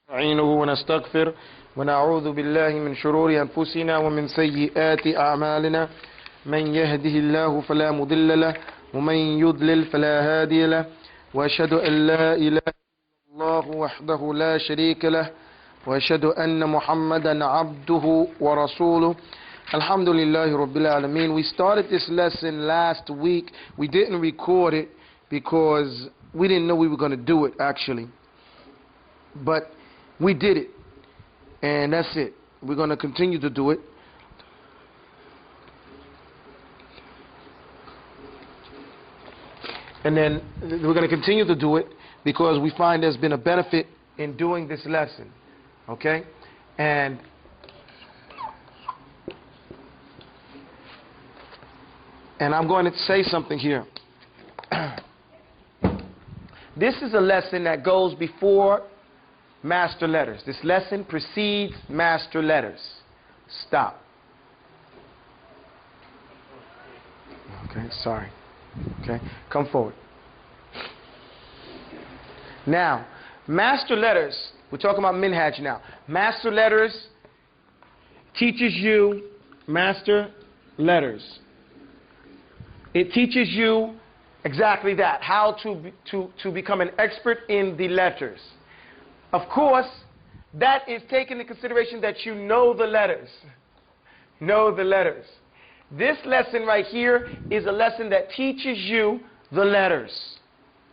نستعينه ونستغفر ونعوذ بالله من شرور أنفسنا ومن سيئات أعمالنا من يهده الله فلا مضل له ومن يضلل فلا هادي له وأشهد أن لا إله إلا الله وحده لا شريك له وأشهد أن محمدا عبده ورسوله. Alhamdulillah Rabbil Alameen. We started this lesson last week. We didn't record it because we didn't know we were going to do it actually. But we did it. And that's it. We're going to continue to do it. And then we're going to continue to do it because we find there's been a benefit in doing this lesson. Okay? And I'm going to say something here. This is a lesson that goes before master letters. This lesson precedes master letters. Stop. Okay, sorry. Okay, come forward. Now, master letters, we're talking about minhaj now. Master letters teaches you master letters. It teaches you exactly that, how to become an expert in the letters. Of course, that is taking into consideration that you know the letters. Know the letters. This lesson right here is a lesson that teaches you the letters.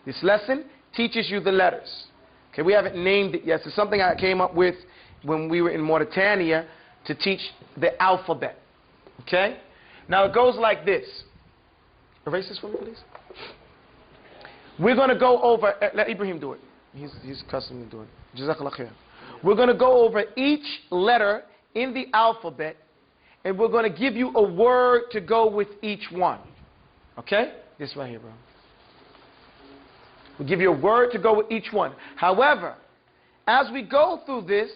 This lesson teaches you the letters. Okay, we haven't named it yet. It's something I came up with when we were in Mauritania to teach the alphabet. Okay? Now it goes like this. Erase this for me, please. We're going to go over, let Ibrahim do it. He's accustomed to doing it. Jazakallah khair. We're going to go over each letter in the alphabet, and we're going to give you a word to go with each one. Okay? This right here, bro. We'll give you a word to go with each one. However, as we go through this,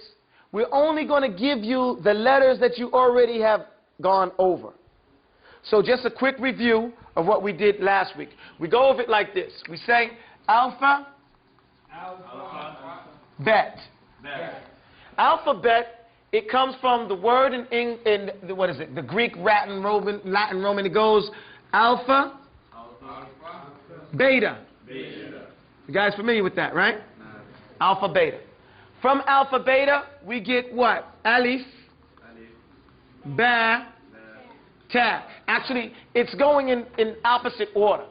we're only going to give you the letters that you already have gone over. So just a quick review of what we did last week. We go over it like this. We say alpha, bet. Alphabet, it comes from the word in what is it? The Greek, Latin, Roman. It goes alpha, beta. You guys familiar with that, right? Alpha, beta. From alpha, beta, we get what? Alif, ba, ta. Actually, it's going in opposite order.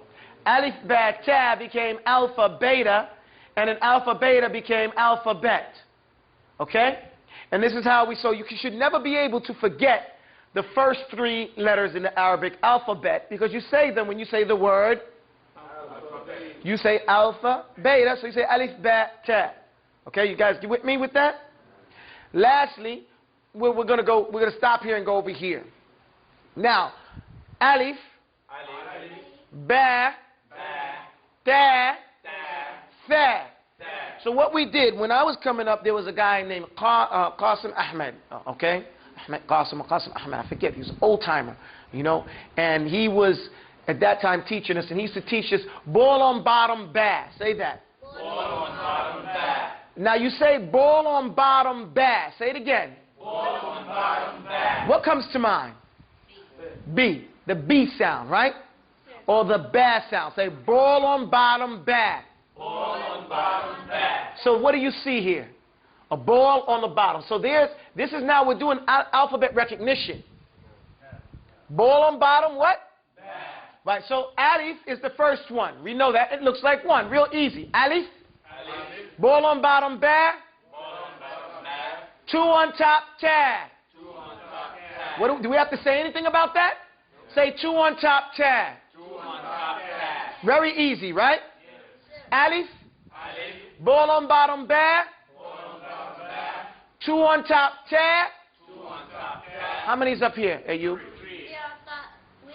Alif, ba, ta became alpha, beta, and an alpha, beta became alphabet. Okay? And this is how so you should never be able to forget the first three letters in the Arabic alphabet because you say them when you say the word. You say alpha, beta, so you say alif, ba, ta. Okay, you guys, you with me with that? Lastly, we're going to stop here and go over here. Now, alif, ba, ta, fa. So what we did, when I was coming up, there was a guy named Qasim Ahmed, okay? Qasim Ahmed, I forget, he was an old-timer, you know? And he was, at that time, teaching us, and he used to teach us, ball on bottom, ba. Say that. Ball on bottom, ba. Now you say, ball on bottom, ba. Say it again. Ball on bottom, ba. What comes to mind? B. The B sound, right? Or the ba sound. Say, ball on bottom, ba. Ball on bottom, ba. So what do you see here? A ball on the bottom. So this is now we're doing alphabet recognition. Ball on bottom, what? Ba. Right, so alif is the first one. We know that. It looks like one. Real easy. Alif. Ball on bottom, ba. Ball on bottom, ba. Two on top, ta. Two on top, ta. What do we have to say anything about that? No. Say two on top, ta. Two on top, ta. Very easy, right? Alif, ball on bottom, ba. Two on top, ta. How many's up here? Hey, you?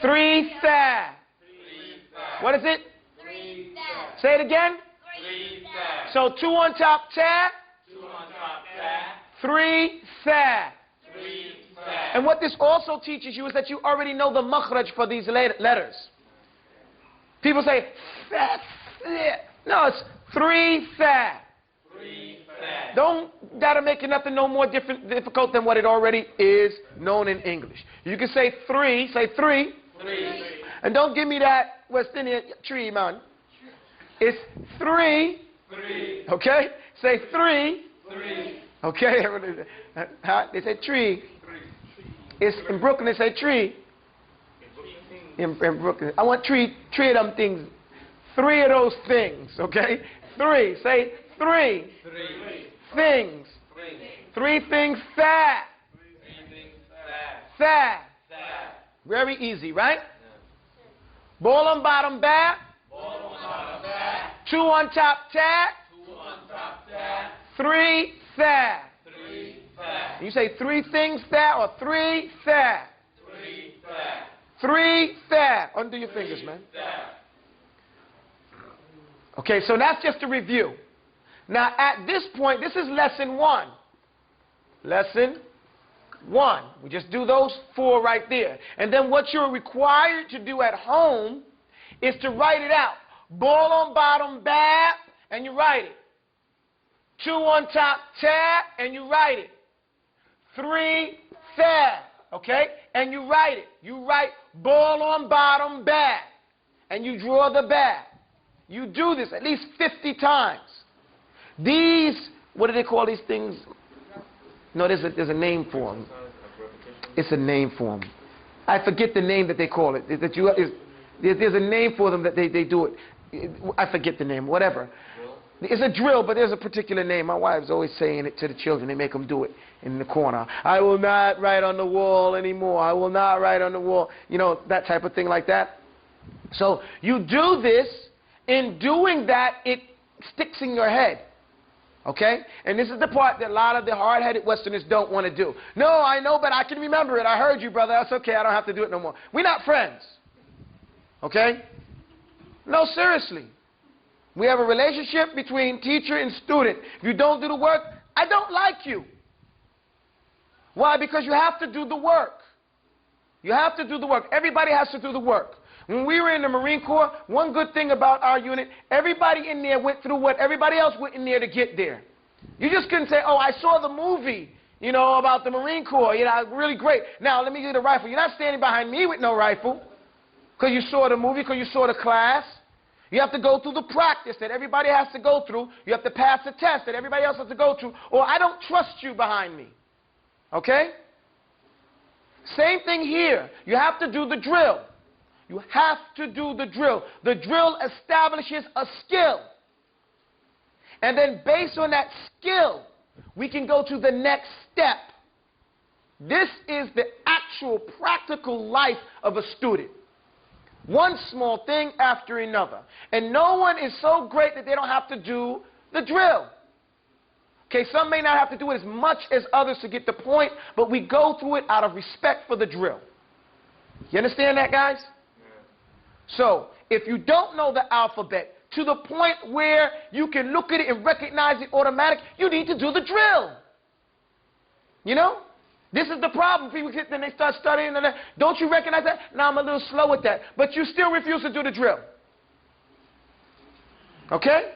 Three, tha. What is it? Say it again. So two on top, ta. Three, tha. And what this also teaches you is that you already know the makhraj for these letters. People say, no, it's 3 fa. Don't gotta make it nothing no more difficult than what it already is known in English. You can say three, say three. And don't give me that West Indian tree, man. It's three. Okay? Say three. Okay? They say tree. It's in Brooklyn, they say tree. In Brooklyn. I want three of them things. Three of those things, okay? Three. Say three. Things. Three things fat. Fat. Very easy, right? Ball on bottom back. Two on top tat. Three fat. You say three things fat or three fat? Three fat. Undo your fingers, man. Okay, so that's just a review. Now, at this point, this is lesson one. Lesson one. We just do those four right there. And then what you're required to do at home is to write it out. Ball on bottom back, and you write it. Two on top tat, and you write it. Three fat, okay? And you write it. You write ball on bottom back, and you draw the back. You do this at least 50 times. These, what do they call these things? No, there's a name for them. It's a name for them. I forget the name that they call it. There's a name for them that they do it. I forget the name, whatever. It's a drill, but there's a particular name. My wife's always saying it to the children. They make them do it in the corner. I will not write on the wall anymore. I will not write on the wall. You know, that type of thing like that. So you do this. In doing that, it sticks in your head. Okay? And this is the part that a lot of the hard-headed Westerners don't want to do. No, I know, but I can remember it. I heard you, brother. That's okay. I don't have to do it no more. We're not friends. Okay? No, seriously. We have a relationship between teacher and student. If you don't do the work, I don't like you. Why? Because you have to do the work. You have to do the work. Everybody has to do the work. When we were in the Marine Corps, one good thing about our unit, everybody in there went through what everybody else went in there to get there. You just couldn't say, oh, I saw the movie, you know, about the Marine Corps, you know, really great. Now, let me get a rifle. You're not standing behind me with no rifle because you saw the movie, because you saw the class. You have to go through the practice that everybody has to go through. You have to pass the test that everybody else has to go through, or I don't trust you behind me. Okay? Same thing here. You have to do the drill. You have to do the drill. The drill establishes a skill. And then based on that skill, we can go to the next step. This is the actual practical life of a student. One small thing after another. And no one is so great that they don't have to do the drill. Okay, some may not have to do it as much as others to get the point, but we go through it out of respect for the drill. You understand that, guys? So, if you don't know the alphabet to the point where you can look at it and recognize it automatic, you need to do the drill. You know? This is the problem. People get, then they start studying, and don't you recognize that? No, I'm a little slow at that. But you still refuse to do the drill. Okay?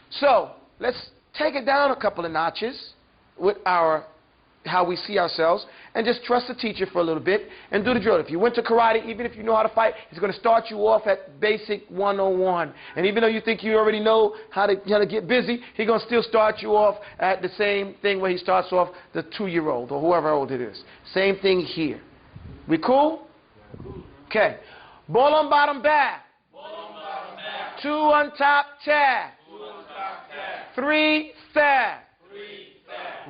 So, let's take it down a couple of notches with how we see ourselves, and just trust the teacher for a little bit and do the drill. If you went to karate, even if you know how to fight, he's going to start you off at basic 101. And even though you think you already know how to get busy, he's going to still start you off at the same thing where he starts off the 2-year-old or whoever old it is. Same thing here. We cool? Okay. Ball on bottom back. Two on top tab. Three fat.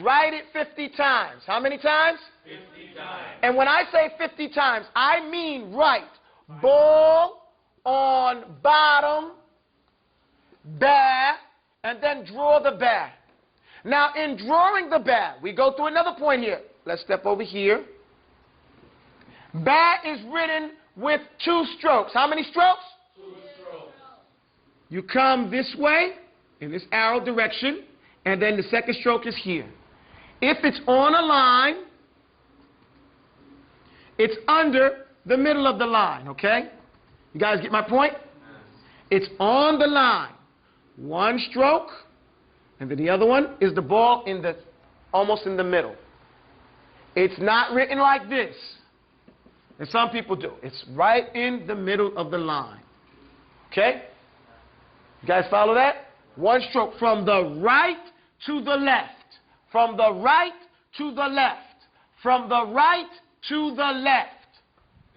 Write it 50 times. How many times? 50 times. And when I say 50 times, I mean write ball on bottom, back, and then draw the back. Now, in drawing the back, we go through another point here. Let's step over here. Back is written with 2 strokes. How many strokes? 2 strokes. You come this way, in this arrow direction, and then the second stroke is here. If it's on a line, it's under the middle of the line, okay? You guys get my point? It's on the line. 1 stroke, And then the other one is the ball in the, almost in the middle. It's not written like this. And some people do. It's right in the middle of the line. Okay? You guys follow that? One stroke from the right to the left. From the right to the left. From the right to the left.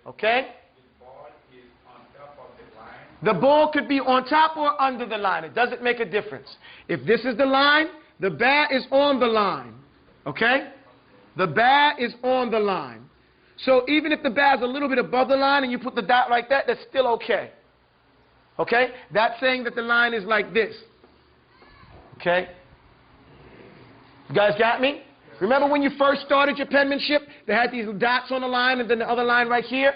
Okay? The ball is on top of the line. The ball could be on top or under the line. It doesn't make a difference. If this is the line, the bat is on the line. Okay? The bat is on the line. So even if the bat is a little bit above the line and you put the dot like that, that's still okay. Okay? That's saying that the line is like this. Okay? You guys got me? Remember when you first started your penmanship, they had these dots on the line and then the other line right here?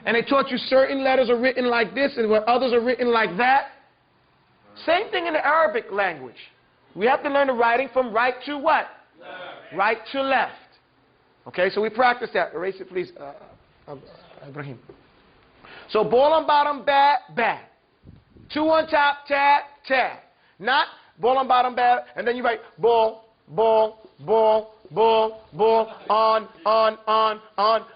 And they taught you certain letters are written like this and where others are written like that? Same thing in the Arabic language. We have to learn the writing from right to what? Left. Right to left. Okay, so we practice that. Erase it, please, Ibrahim. So ball on bottom, bat, bat. Two on top, tat, tat. Not ball on bottom, bat, and then you write ball, ball, ball, ball, ball, on,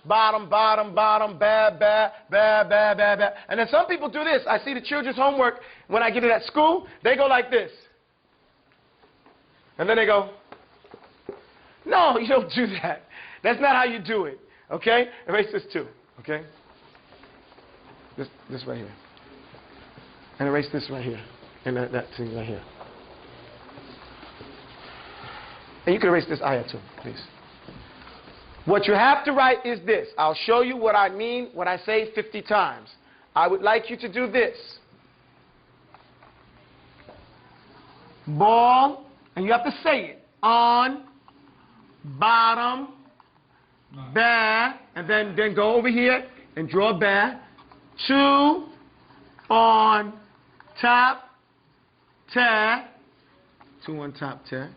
bottom, bottom, bottom, bad, bad, bad, bad, bad, bad. And then some people do this. I see the children's homework when I get it at school. They go like this. And then they go, no, you don't do that. That's not how you do it. Okay? Erase this too. Okay? This right here. And erase this right here. And that thing right here. And you can erase this ayah too, please. What you have to write is this. I'll show you what I mean when I say 50 times. I would like you to do this. Ball, and you have to say it. On, bottom, bear, and then go over here and draw a bear. Two, on, top, tear. Two on top, tear.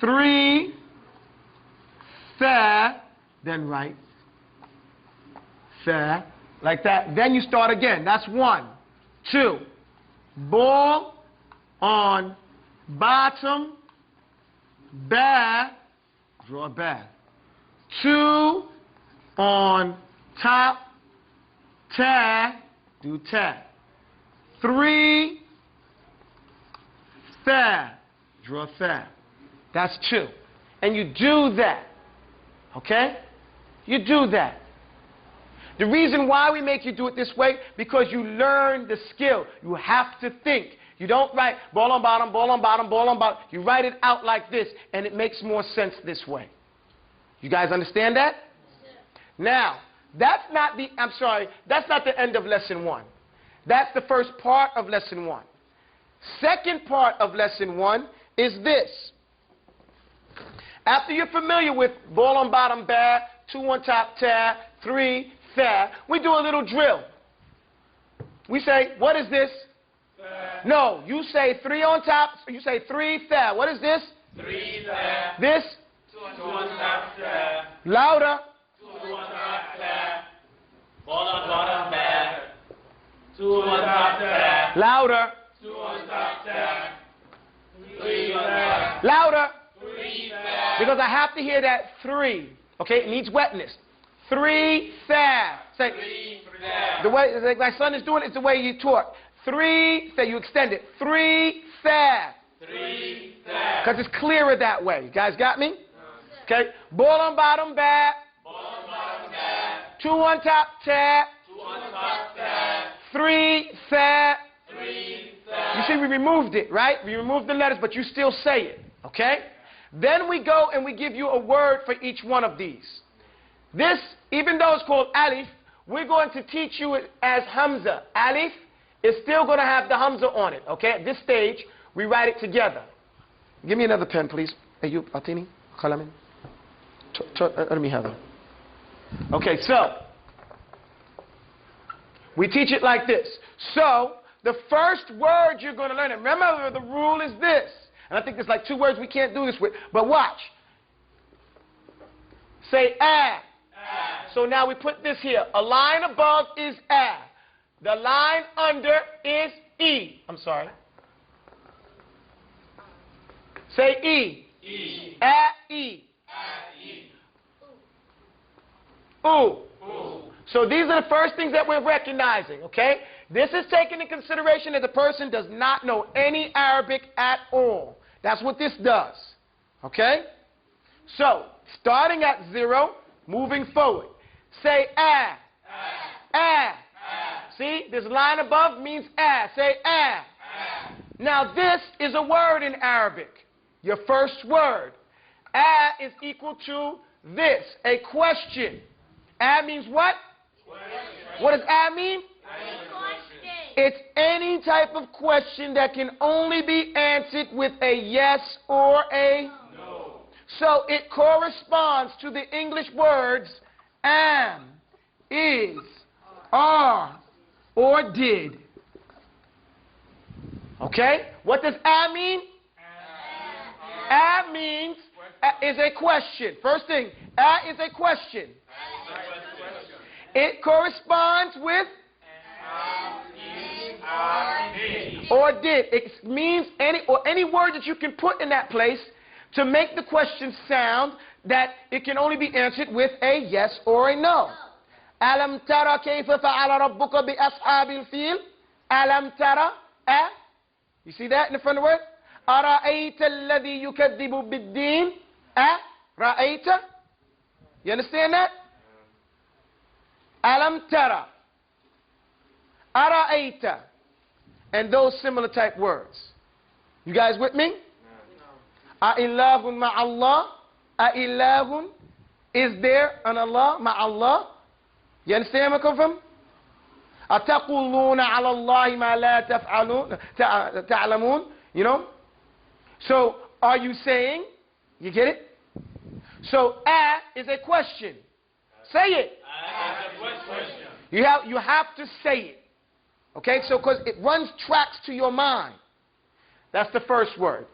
Three, fair, then right, fair, like that. Then you start again. That's one. Two, ball, on, bottom, bear, draw a bear. Two, on, top, tear, do tear. Three, fair, draw fair. That's two. And you do that. Okay? You do that. The reason why we make you do it this way, because you learn the skill. You have to think. You don't write ball on bottom, ball on bottom, ball on bottom. You write it out like this, and it makes more sense this way. You guys understand that? Now, that's not the end of lesson 1. That's the first part of lesson 1. Second part of lesson 1 is this. After you're familiar with ball on bottom, bear, two on top, tear, three, fair, we do a little drill. We say, what is this? Fair. No, you say three on top, you say three, fair. What is this? Three, fair. This? Two on top, fair. Louder. Two on top, fair. Ball on bottom, bear. Two on top, fair. Louder. Two on top, fair. Three, fair. Louder. Three, fair. Because I have to hear that three. Okay, it needs wetness. Three, fair. Say, Three, fair. the way like my son is doing it, it's the way you taught. Three, fair. You extend it. Three, fair. Three, fair. Because it's clearer that way. You guys got me? Okay. Ball on bottom, bat. Ball on bottom, bear. Two on top, tap. Two on top, fair. Three, fair. Three, fair. You see, we removed it, right? We removed the letters, but you still say it. Okay? Then we go and we give you a word for each one of these. This, even though it's called Alif, we're going to teach you it as Hamza. Alif is still going to have the Hamza on it. Okay? At this stage, we write it together. Give me another pen, please. Ayub, Atini, Khalamin. Let me have it. Okay, so we teach it like this. So the first word you're going to learn, and remember the rule is this. And I think there's like 2 words we can't do this with, but watch. Say ah. So now we put this here. A line above is ah. The line under is e. I'm sorry. Say E. E. A, E. E. Ooh. Ooh. So these are the first things that we're recognizing, okay? This is taking into consideration that the person does not know any Arabic at all. That's what this does, okay? So, starting at 0, moving forward. Say ah. Ah. See, this line above means ah. Say ah. Now this is a word in Arabic, your first word. Ah is equal to this, a question. Ah means what? What does ah mean? It's any type of question that can only be answered with a yes or a no. So it corresponds to the English words am, is, are, or did. Okay? What does a mean? A means is a question. First thing, a is a question. It corresponds with or did. It means any word that you can put in that place to make the question sound that it can only be answered with a yes or a no. Alam tara kayfa fa'ala rabbuka bi ashabil fil? Alam tara? You see that in the front of the word? Ara'ayta alladhi yukadhibu bid-din? Ra'ayta? You understand that? Alam tara. Ara'ayta. And those similar type words. You guys with me? A'ilahun ma'allah? A'ilahun? Is there an Allah ma'allah? You understand where I come from? أَتَقُولُونَ عَلَى اللَّهِ مَا لَا تَعْلَمُونَ. You know? So, are you saying? You get it? So, is a question. Say it. You have to say it. Okay? So, because it runs tracks to your mind. That's the first word.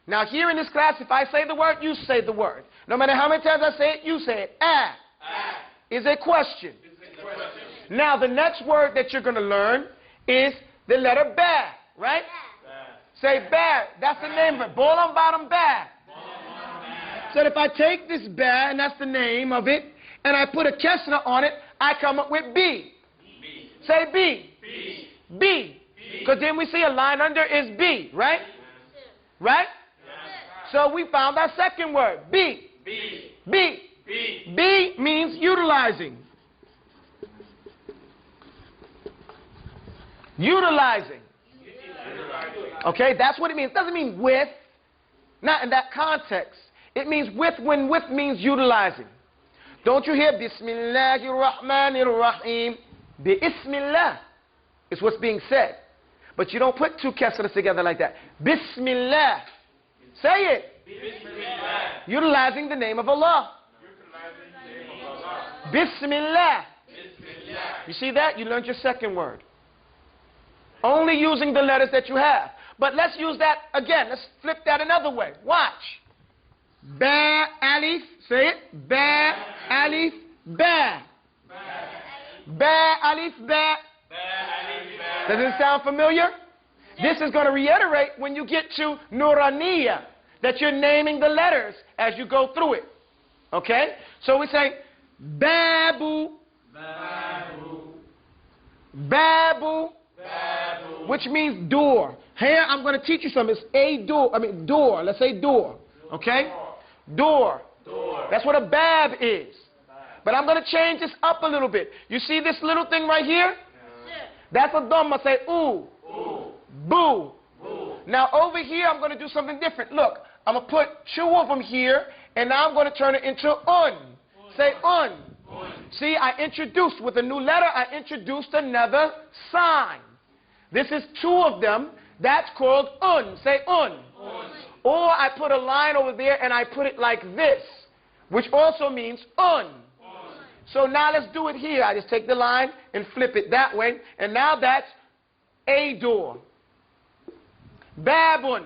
Now, here in this class, if I say the word, you say the word. No matter how many times I say it, you say it. Is a question. Now, the next word that you're going to learn is the letter ba, right? Say ba. That's the name of it. Ball on bottom ba. So if I take this ba, and that's the name of it, and I put a kesra on it, I come up with B. Say B. B. Because then we see a line under is B, right? Right? So we found our second word, B. B. B means utilizing. Utilizing. Okay, that's what it means. It doesn't mean with, not in that context. It means with when with means utilizing. Don't you hear Bismillahir Rahmanir Rahim? Bismillah is what's being said. But you don't put two kesras together like that. Bismillah. Say it. Bismillah. Utilizing the name of Allah. Bismillah. You see that? You learned your second word. Only using the letters that you have. But let's use that again. Let's flip that another way. Watch. Ba, alif. Say it. Ba, alif, ba. Ba, alif, ba. Does it sound familiar? This is going to reiterate when you get to Nuraniya, that you're naming the letters as you go through it. Okay? So we say Babu. Babu. Which means door. Here I'm going to teach you something. It's a door. Door. Let's say door. Okay? Door. That's what a bab is. But I'm going to change this up a little bit. You see this little thing right here? That's a dhamma. Say ooh. Boo. Now over here I'm going to do something different. Look, I'm going to put two of them here, and now I'm going to turn it into un. Say un. See, I introduced, with a new letter, I introduced another sign. This is two of them. That's called un. Say un. Or I put a line over there and I put it like this, which also means un. So now let's do it here. I just take the line and flip it that way, and now that's a door. Babun.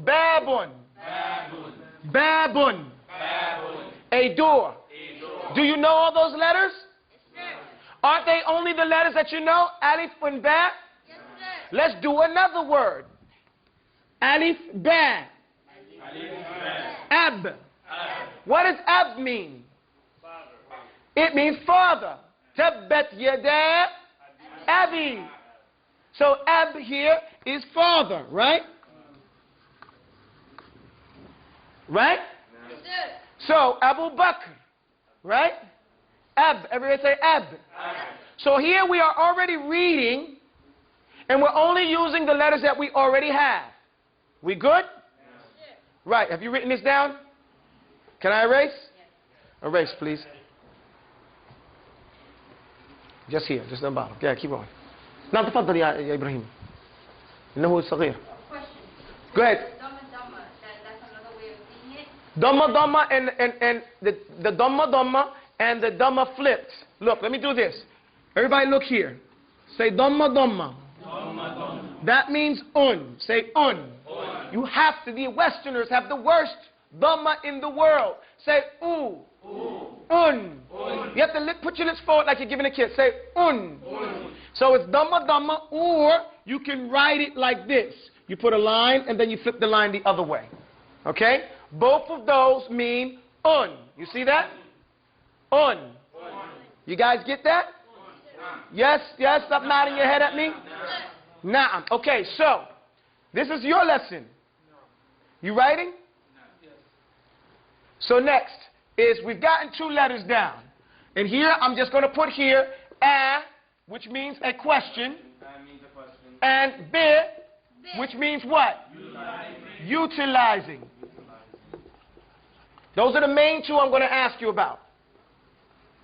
Babun. Babun. A door. Do you know all those letters? Aren't they only the letters that you know? Alif and ba? Let's do another word. Alif, ba. Ab. What does ab mean? It means father. Tabbat yada abi. So ab here is father, right? Right? So Abu Bakr, right? Ab. Everybody say ab. So here we are already reading, and we're only using the letters that we already have. We good? Right. Have you written this down? Can I erase? Erase, please. Just here, just on the bottom. Yeah, keep going. Now, تفضل يا إبراهيم. إنه صغير. Go ahead. Dhamma and the Dhamma and the Dhamma flipped. Look, let me do this. Everybody look here. Say Dhamma. That means un. Say un. You have to, the Westerners have the worst Dhamma in the world. Say u. Un. You have to put your lips forward like you're giving a kiss. Say un. So it's Dhamma, or you can write it like this. You put a line and then you flip the line the other way. Okay? Both of those mean un. You see that? Un. You guys get that? Yes, yes, stop nodding your head at me. Na'am. Okay, so this is your lesson. You writing? So next is we've gotten 2 letters down. And here I'm just going to put here a, which means a question, and b, which means what? Utilizing. Those are the main 2 I'm going to ask you about.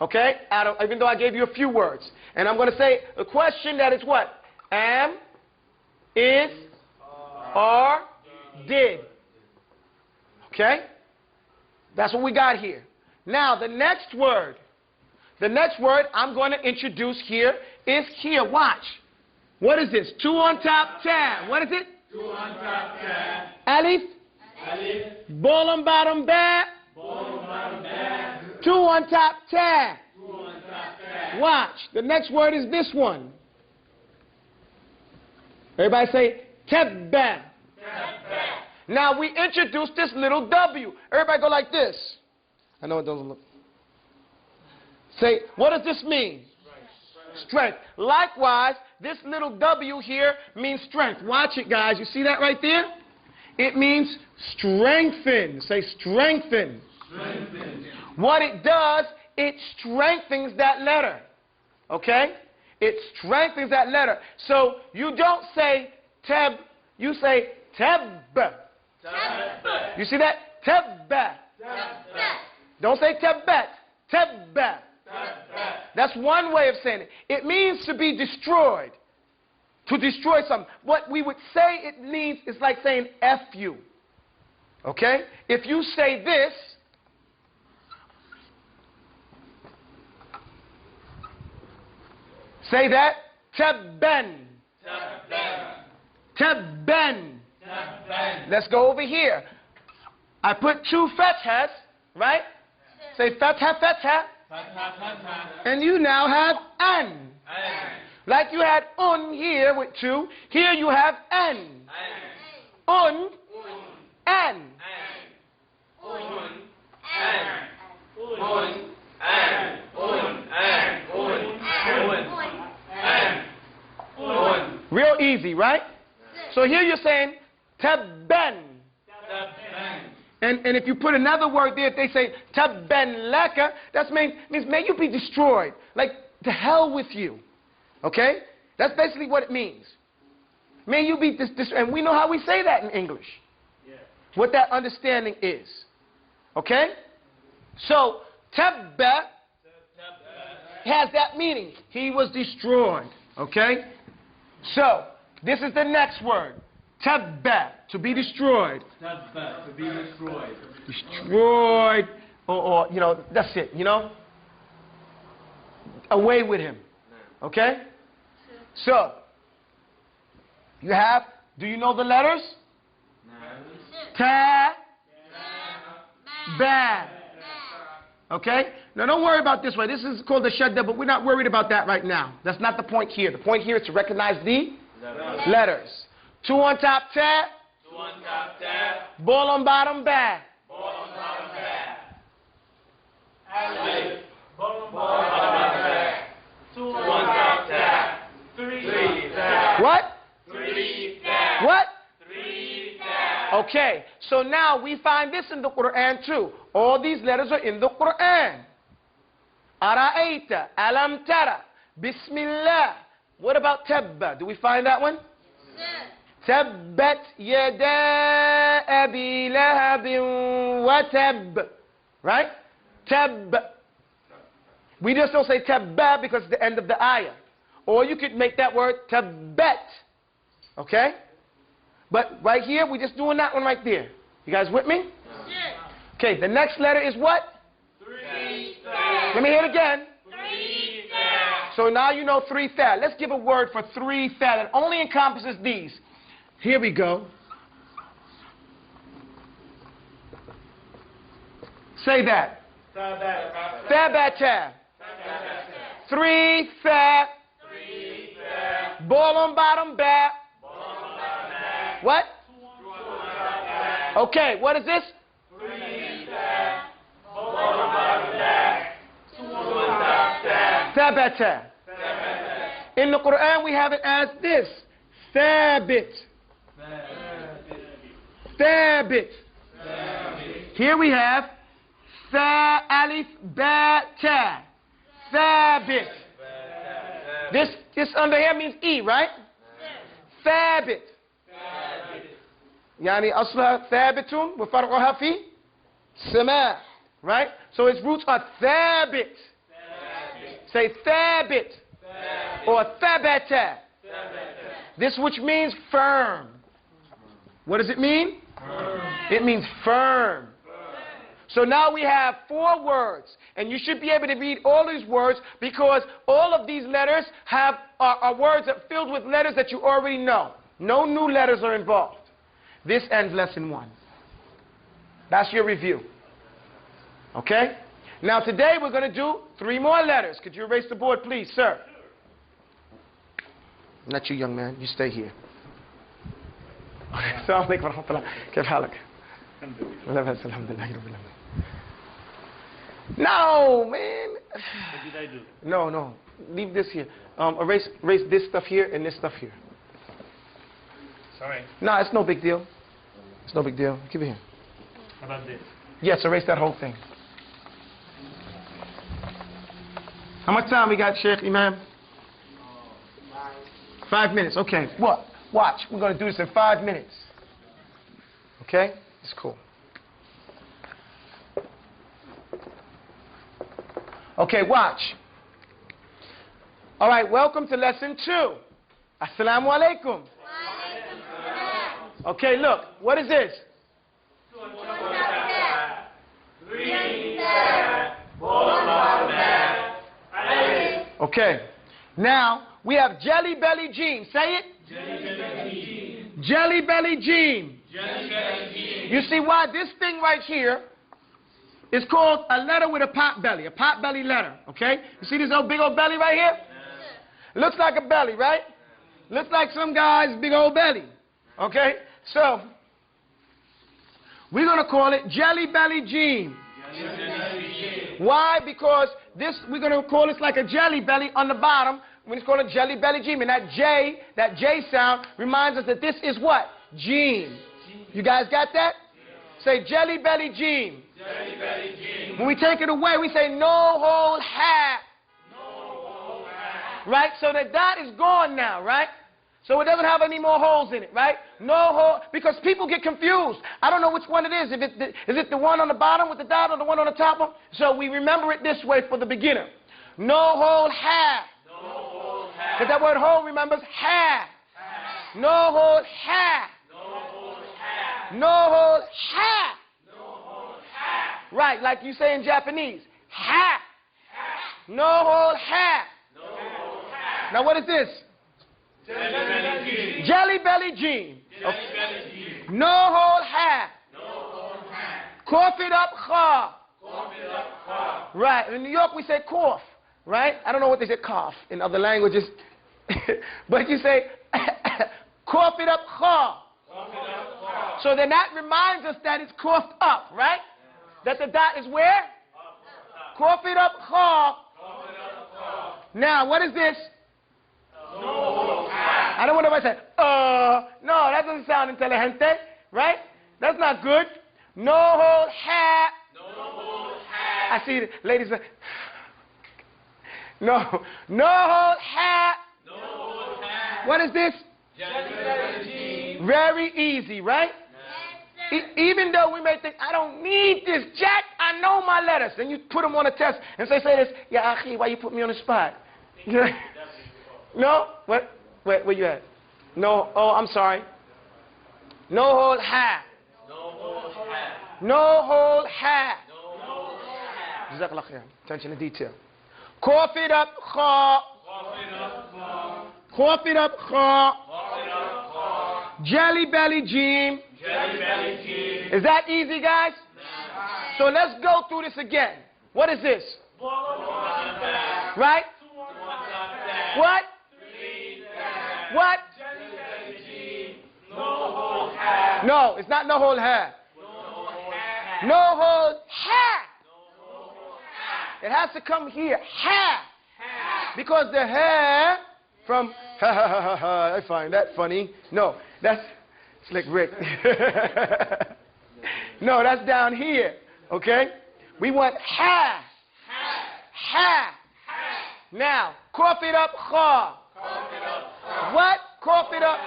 Okay? Even though I gave you a few words. And I'm going to say a question that is what? Am, is, are, did. Okay? That's what we got here. Now, the next word I'm going to introduce here is here. Watch. What is this? 2 on top, ta. What is it? 2 on top, ta. Alif. Alif. Ball on bottom, ba. Ball on bottom, ba. 2 on top, ta. 2 on top, ta. Watch. The next word is this one. Everybody say tabba. Now we introduced this little W. Everybody go like this. I know it doesn't look. Say, what does this mean? Strength. Likewise, this little W here means strength. Watch it, guys. You see that right there? It means strengthen. Say strengthen. Strengthen. What it does, it strengthens that letter. Okay? It strengthens that letter. So you don't say teb, you say teb. You see that? Tebba. Don't say tebbet. Tebba. That's one way of saying it. It means to be destroyed. To destroy something. What we would say it means is like saying F you. Okay? If you say this, say that. Tebben. Tebben. Let's go over here. I put 2 fathas, right? Say fatha, fatha. And you now have an. Like you had un here with 2. Here you have an. Un. An. Real easy, right? So here you're saying tabban. And if you put another word there, if they say tabban laka, that means may you be destroyed. Like, to hell with you. Okay? That's basically what it means. May you be destroyed. And we know how we say that in English. Yeah. What that understanding is. Okay? So, tabba has that meaning. He was destroyed. Okay? So, this is the next word. Tabba, to be destroyed. Tabba, to be destroyed. Destroyed, or you know, that's it, you know? Away with him. Okay? So, you have, do you know the letters? Ta, ba. Okay? Now don't worry about this one. This is called the shadda, but we're not worried about that right now. That's not the point here. The point here is to recognize the letters. 2 on top, ta. 2 on top, tab. Ball on bottom, ba. Ball on bottom, back. Alif. Ball on bottom, back. 2 on top, tab. 3 tab. What? 3 tab. What? 3 tab. Okay, so now we find this in the Quran too. All these letters are in the Quran. Ara'ayta, alam tara, bismillah. What about tabba? Do we find that one? Tabbat yada abi lahabin wa tab. Right? Tab. We just don't say tabba because it's the end of the ayah. Or you could make that word tabbat. Okay? But right here, we're just doing that one right there. You guys with me? Okay, the next letter is what? 3 Let me hear it again. 3 tab. So now you know 3 thad. Let's give a word for 3 thad. It only encompasses these. Here we go. Say that. Thabata. 3 thad. Ball on bottom, back. What? Okay, what is this? Thabata. In the Quran, we have it as this. Thabit. Thabit. Here we have Tha, Alif, Ba, Ta. Thabit. This under here means E, right? Thabit. يعني أصلها ثابت وفرعها في سماء. Right? So its roots are thabit. Say thabit. Or thabata. This which means firm. What does it mean? It means firm. So now we have 4 words. And you should be able to read all these words because all of these letters are words that filled with letters that you already know. No new letters are involved. This ends lesson 1. That's your review. Okay? Now today we're going to do 3 more letters. Could you erase the board, please, sir? Not you, young man. You stay here. Assalamu alaikum wa rahmatullah. كيف حالك؟ الحمد لله رب العالمين. No, man. What did I do? No. Leave this here. Erase this stuff here and this stuff here. Sorry. No, it's no big deal. It's no big deal. Keep it here. How about this? Yes, erase that whole thing. How much time we got, Sheikh Imam? 5 minutes. Okay. What? Watch. We're going to do this in 5 minutes. Okay? It's cool. Okay, watch. All right, welcome to lesson 2. Assalamu alaikum. Okay, look. What is this? Okay. Now, we have Jelly Belly Jean. Say it. Jelly Belly Jean. You see why this thing right here is called a letter with a pot belly letter, okay? You see this big old belly right here? It looks like a belly, right? Looks like some guy's big old belly, okay? So, we're going to call it Jelly Belly Jean. Why? Because we're going to call this like a jelly belly on the bottom. We're just calling it Jelly Belly Jean. And that J sound reminds us that this is what? Jean. You guys got that? Say Jelly Belly Jean. Jelly Belly Jean. When we take it away, we say no whole hat. Right? So the dot is gone now, right? So it doesn't have any more holes in it, right? No hole, because people get confused. I don't know which one it is. Is it the one on the bottom with the dot or the one on the top? So we remember it this way for the beginner. No whole hat. Because that word whole remembers hat. No whole hat. No whole hat. Right, like you say in Japanese. Hat. No whole hat. Now what is this? Jelly Belly Jean. Okay. No whole hat. Cough it up, kha. Right. In New York we say cough. Right? I don't know what they say cough in other languages. But you say cough it up, kha. So then that reminds us that it's coughed up, right? That the dot is where? Cough it up, kha. Now, what is this? I don't want nobody to say, no, that doesn't sound intelligente, right? That's not good. No hold hat. I see the ladies say, no hold hat. What is this? Very easy, right? Even though we may think, I don't need this, Jack, I know my letters. Then you put them on a test and say this, yeah, akhi, why you put me on the spot? No? What? Where you at? No, oh, I'm sorry. No hold ha. No hold ha. Jazakallah khair. Attention to detail. Cough it up, kha. Cough it up, kha. Jelly belly jeem. Is that easy, guys? So let's go through this again. What is this? Right? What? What? No, it's not no hold ha. No hold ha. It has to come here. Ha. Because the ha from ha ha ha ha ha, I find that funny. No, that's Slick Rick. No, that's down here. Okay? We want ha. Ha. Now, cough it up, kha. What? Cough it up.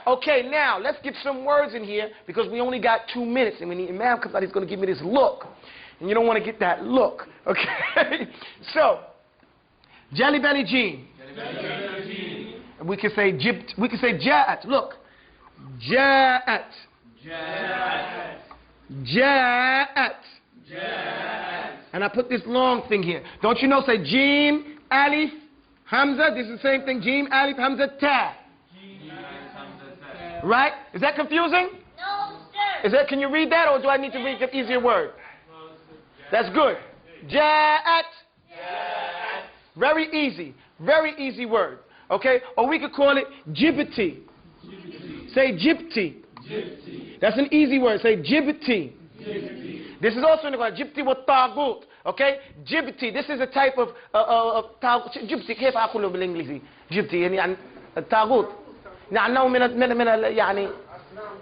Okay, now, let's get some words in here because we only got 2 minutes. And when the imam comes out, he's going to give me this look. And you don't want to get that look. Okay? So, jelly belly jean. We can say jibt. We can say ja'at. Look. Ja'at. Ja'at. And I put this long thing here. Don't you know, say Jim, Alif, Hamza. This is the same thing. Jim, Alif, Hamza, Ta. Right? Is that confusing? No, sir. Is that, can you read that or do I need to read the easier word? That's good. Ja'at. Very easy. Very easy word. Okay? Or we could call it jibbity. Say jibti. That's an easy word. Say jibti. This is also in the jibti wa tagut. Okay? Jibti. This is a type of jibti. كيف أقوله بالإنجليزي؟ جبتي يعني الطاغوت. نحن من يعني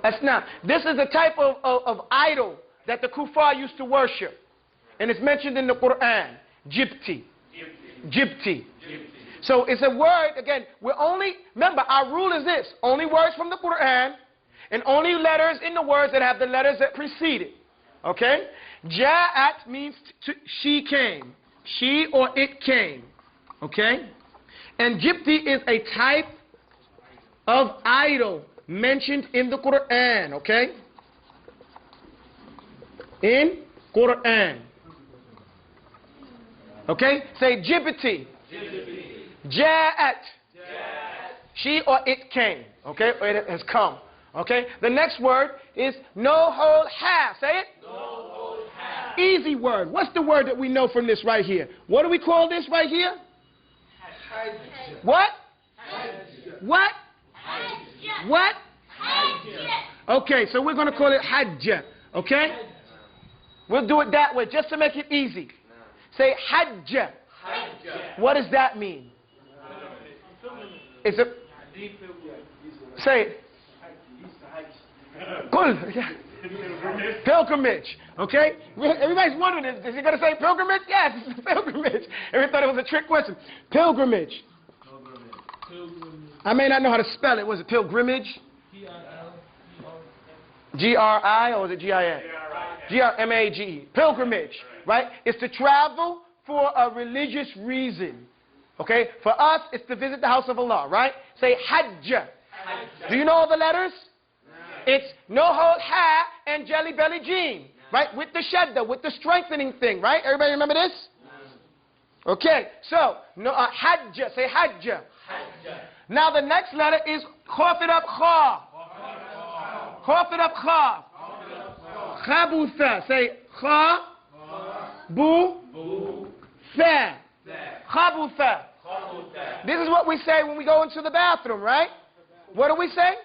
أسنان. This is a type of idol that the kuffar used to worship. And it's mentioned in the Qur'an. Jibti. Jibti. So it's a word, again, we're only, remember, our rule is this. Only words from the Qur'an and only letters in the words that have the letters that precede it. Okay? Ja'at means she came. She or it came. Okay? And Jibti is a type of idol mentioned in the Qur'an. Okay? In Qur'an. Okay? Say Jibti. Ja'at. She or it came. Okay? Or it has come. Okay? The next word is no hold ha. Say it. No hold ha. Easy word. What's the word that we know from this right here? What do we call this right here? Hajj. What? Hajj. What? Hajj. What? Hajj. Okay, so we're going to call it Hajj. Okay? We'll do it that way just to make it easy. Say Hajj. What does that mean? It's a. Say it. Pilgrimage. Okay? Everybody's wondering, is he going to say pilgrimage? Yes, it's a pilgrimage. Everyone thought it was a trick question. Pilgrimage. I may not know how to spell it. Was it pilgrimage? G-R-I or was it G-I-N? G-R-M-A-G-E. Pilgrimage. Right? It's to travel for a religious reason. Okay? For us, it's to visit the house of Allah. Right? Say Hajj. Do you know all the letters? It's no hold ha and jelly belly jean, right? With the shadda, with the strengthening thing, right? Everybody remember this? Okay, so no hajj, say hajj. Now the next letter is cough it up kha. Cough it up kha. Khabutha, say kha. Bu. Tha. Khabutha. This is what we say when we go into the bathroom, right? What do we say?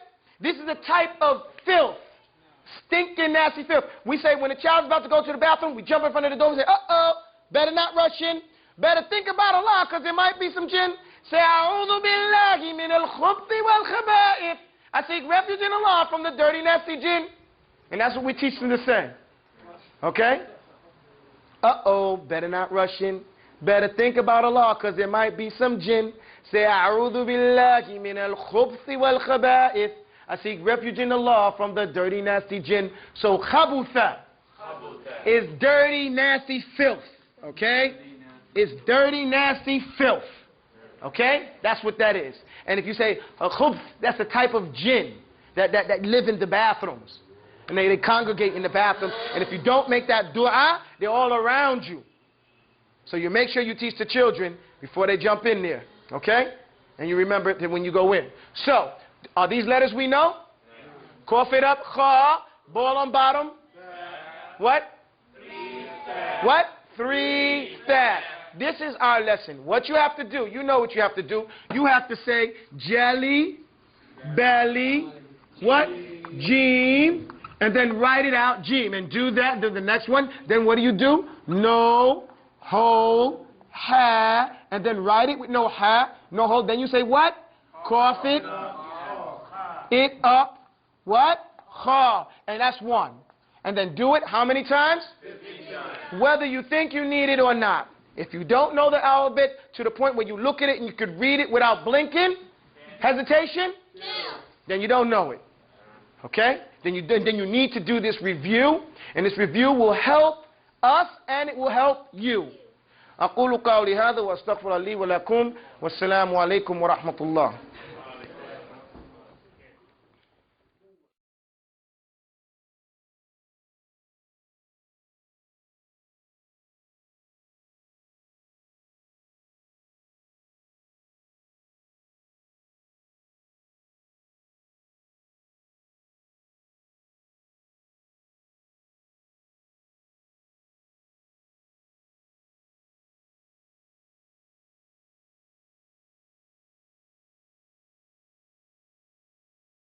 This is a type of filth. Stinking, nasty filth. We say when a child's about to go to the bathroom, we jump in front of the door and say, uh-oh, better not rush in. Better think about Allah, because there might be some jinn. Say, A'udhu billahi min al-khubthi wal-khaba'ith. I seek refuge in Allah from the dirty, nasty jinn. And that's what we teach them to say. Okay? Uh-oh, better not rush in. Better think about Allah, because there might be some jinn. Say, A'udhu billahi min al-khubthi wal-khaba'ith. I seek refuge in Allah from the dirty, nasty jinn. So, khabutha is dirty, nasty filth. Okay? It's dirty, nasty filth. Okay? That's what that is. And if you say, khubth, that's a type of jinn that live in the bathrooms. And they congregate in the bathroom. And if you don't make that dua, they're all around you. So you make sure you teach the children before they jump in there. Okay? And you remember it when you go in. So, are these letters we know? Cough it up. Kha. Ball on bottom. What? 3 steps. What? 3 steps. This is our lesson. What you have to do, you know what you have to do. You have to say jelly, belly, what? Jeem. And then write it out, Jeem. And do that. Do the next one. Then what do? No, ho, ha. And then write it with no ha, no ho. Then you say what? Cough it up. What? Kha. And that's 1. And then do it how many times? 15 times. Whether you think you need it or not. If you don't know the alphabet to the point where you look at it and you could read it without blinking, hesitation, then you don't know it. Okay? Then you need to do this review, and this review will help us and it will help you. أقول قولي هذا وأستغفر لي ولكم والسلام عليكم ورحمة الله.